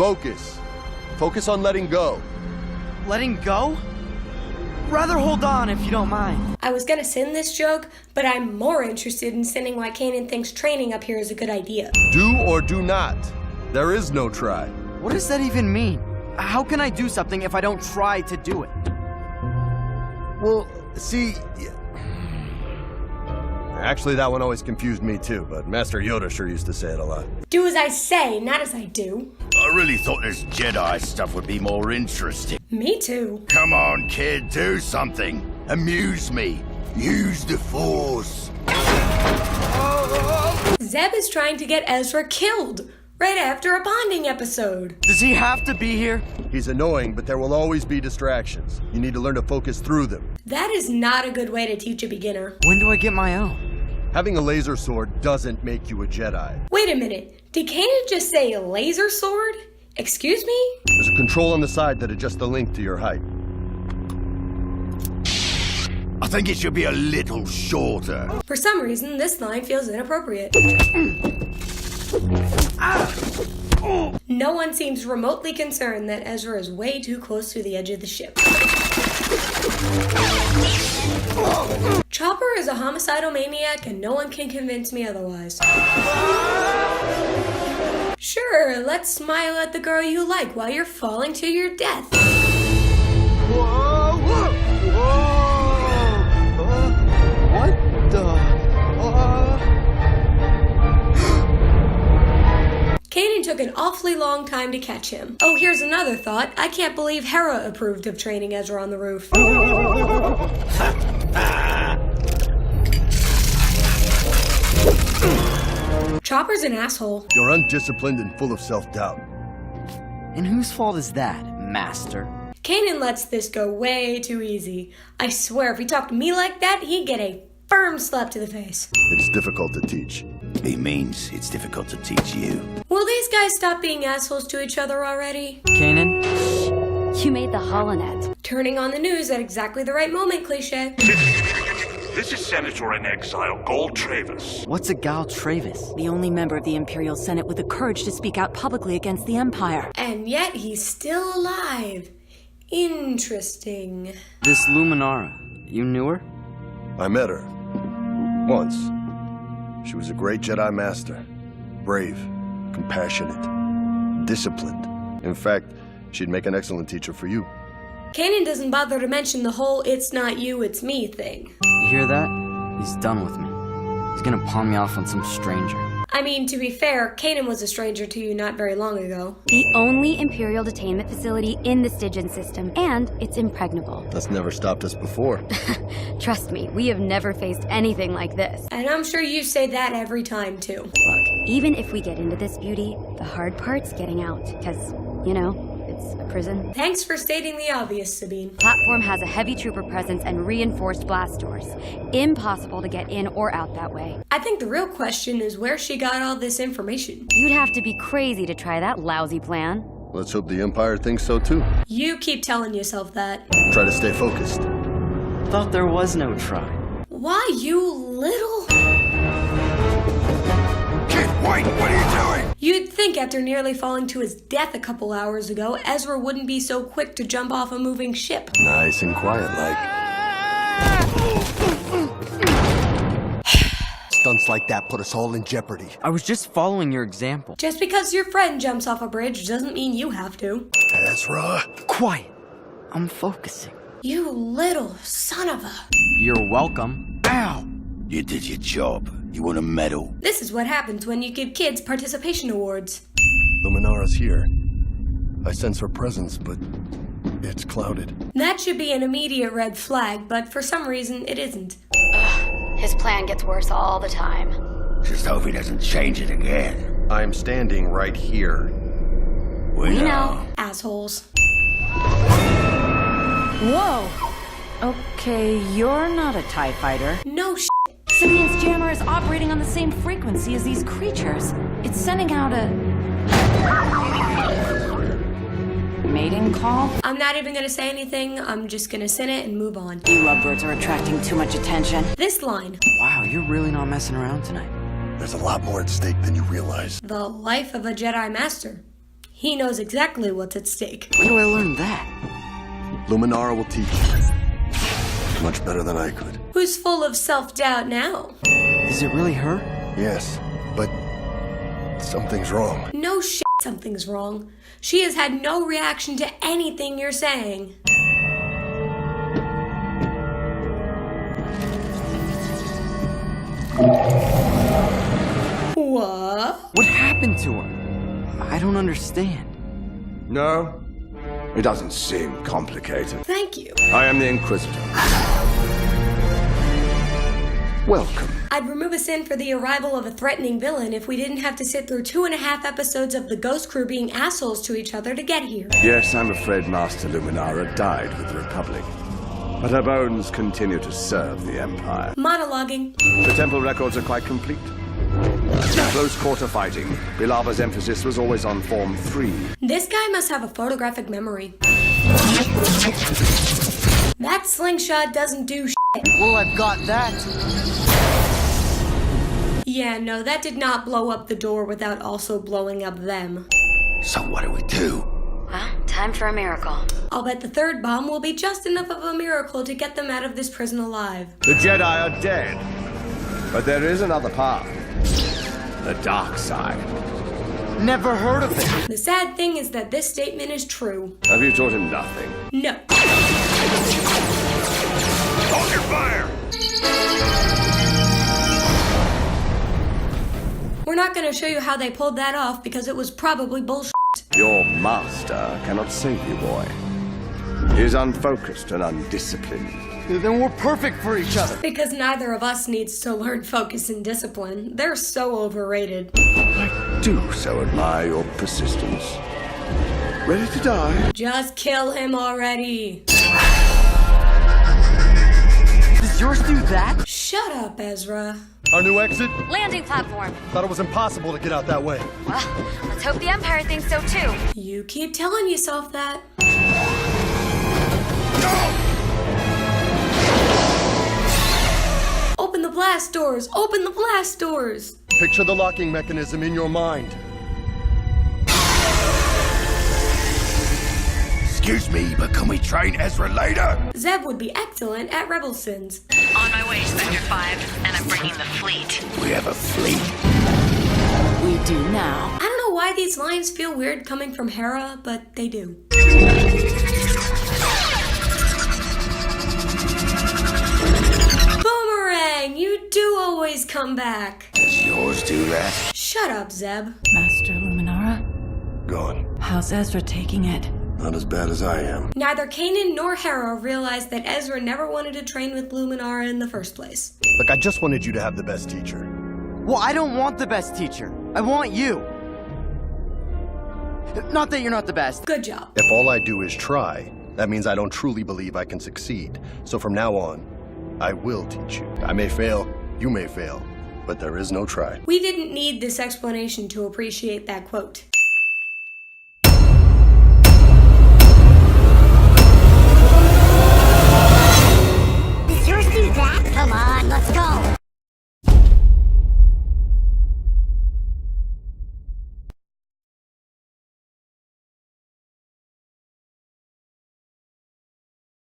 Focus. Focus on letting go. Letting go? Rather hold on if you don't mind. I was gonna send this joke, but I'm more interested in sending why Kanan thinks training up here is a good idea. Do or do not. There is no try. What does that even mean? How can I do something if I don't try to do it? Well, see... Actually, that one always confused me too, but Master Yoda sure used to say it a lot. Do as I say, not as I do. I really thought this Jedi stuff would be more interesting. Me too. Come on, kid, do something. Amuse me. Use the Force. Zeb is trying to get Ezra killed right after a bonding episode. Does he have to be here? He's annoying, but there will always be distractions. You need to learn to focus through them. That is not a good way to teach a beginner. When do I get my own? Having a laser sword doesn't make you a Jedi. Wait a minute. Did Kanan just say laser sword? Excuse me? There's a control on the side that adjusts the length to your height. I think it should be a little shorter. For some reason, this line feels inappropriate. No one seems remotely concerned that Ezra is way too close to the edge of the ship. Chopper is a homicidal maniac and no one can convince me otherwise. Sure, let's smile at the girl you like while you're falling to your death. Whoa! Whoa! Whoa! What the... Kanan took an awfully long time to catch him. Oh, here's another thought. I can't believe Hera approved of training Ezra on the roof. Chopper's an asshole. You're undisciplined and full of self-doubt. And whose fault is that, Master? Kanan lets this go way too easy. I swear, if he talked to me like that, he'd get a firm slap to the face. It's difficult to teach. It means it's difficult to teach you. Will these guys stop being assholes to each other already? Kanan? You made the holonet. Turning on the news at exactly the right moment, cliche. This is Senator in Exile, Gold Travis. What's a Gal Travis? The only member of the Imperial Senate with the courage to speak out publicly against the Empire. And yet he's still alive. Interesting. This Luminara, you knew her? I met her. Once. She was a great Jedi Master. Brave, compassionate, disciplined. In fact, she'd make an excellent teacher for you. Kanan doesn't bother to mention the whole it's not you, it's me thing. You hear that? He's done with me. He's gonna pawn me off on some stranger. I mean, to be fair, Kanan was a stranger to you not very long ago. The only Imperial detainment facility in the Stygian system, and it's impregnable. That's never stopped us before. Trust me, we have never faced anything like this. And I'm sure you say that every time, too. Look, even if we get into this beauty, the hard part's getting out, because, you know, it's a prison. Thanks for stating the obvious, Sabine. Platform has a heavy trooper presence and reinforced blast doors. Impossible to get in or out that way. I think the real question is where she got all this information. You'd have to be crazy to try that lousy plan. Let's hope the Empire thinks so too. You keep telling yourself that. Try to stay focused. Thought there was no try. Why, you little... Kid, wait, what are you doing? You'd think after nearly falling to his death a couple hours ago, Ezra wouldn't be so quick to jump off a moving ship. Nice and quiet like. Stunts like that put us all in jeopardy. I was just following your example. Just because your friend jumps off a bridge doesn't mean you have to. Ezra. Quiet. I'm focusing. You little son of a... You're welcome. Ow! You did your job. You won a medal. This is what happens when you give kids participation awards. Luminara's here. I sense her presence, but it's clouded. That should be an immediate red flag, but for some reason it isn't. His plan gets worse all the time. Just hope he doesn't change it again. I'm standing right here. We know. Assholes. Whoa! Okay, you're not a TIE fighter. No sh**. Sabine's jammer is operating on the same frequency as these creatures. It's sending out a... mating call? I'm not even gonna say anything, I'm just gonna send it and move on. You lovebirds are attracting too much attention. This line. Wow, you're really not messing around tonight. There's a lot more at stake than you realize. The life of a Jedi Master. He knows exactly what's at stake. When do I learn that? Luminara will teach you. Much better than I could. Who's full of self-doubt now? Is it really her? Yes, but something's wrong. No shit, something's wrong. She has had no reaction to anything you're saying. What? What happened to her? I don't understand. No, it doesn't seem complicated. Thank you. I am the Inquisitor. Welcome. I'd remove a sin for the arrival of a threatening villain if we didn't have to sit through 2.5 episodes of the Ghost Crew being assholes to each other to get here. Yes, I'm afraid Master Luminara died with the Republic. But her bones continue to serve the Empire. Monologuing. The temple records are quite complete. Close quarter fighting. Bilava's emphasis was always on Form 3. This guy must have a photographic memory. That slingshot doesn't do shit. Well, I've got that. Yeah, no, that did not blow up the door without also blowing up them. So what do we do? Well, time for a miracle. I'll bet the third bomb will be just enough of a miracle to get them out of this prison alive. The Jedi are dead. But there is another path. The dark side. Never heard of it. The sad thing is that this statement is true. Have you taught him nothing? No. Hold your fire! We're not going to show you how they pulled that off because it was probably bullshit. Your master cannot save you, boy. He is unfocused and undisciplined. Then we're perfect for each other. Because neither of us needs to learn focus and discipline. They're so overrated. I do so admire your persistence. Ready to die? Just kill him already. Does yours do that? Shut up, Ezra. Our new exit? Landing platform. Thought it was impossible to get out that way. Well, let's hope the Empire thinks so too. You keep telling yourself that. Open the blast doors! Open the blast doors! Picture the locking mechanism in your mind. Excuse me, but can we train Ezra later? Zeb would be excellent at rebel sins. On my way, Spectre 5, and I'm bringing the fleet. We have a fleet. We do now. I don't know why these lines feel weird coming from Hera, but they do. Boomerang! You do always come back. Does yours do that? Shut up, Zeb. Master Luminara, Gone. how's Ezra taking it? Not as bad as I am. Neither Kanan nor Hera realized that Ezra never wanted to train with Luminara in the first place. Look, I just wanted you to have the best teacher. Well, I don't want the best teacher. I want you. Not that you're not the best. Good job. If all I do is try, that means I don't truly believe I can succeed. So from now on, I will teach you. I may fail, you may fail, but there is no try. We didn't need this explanation to appreciate that quote.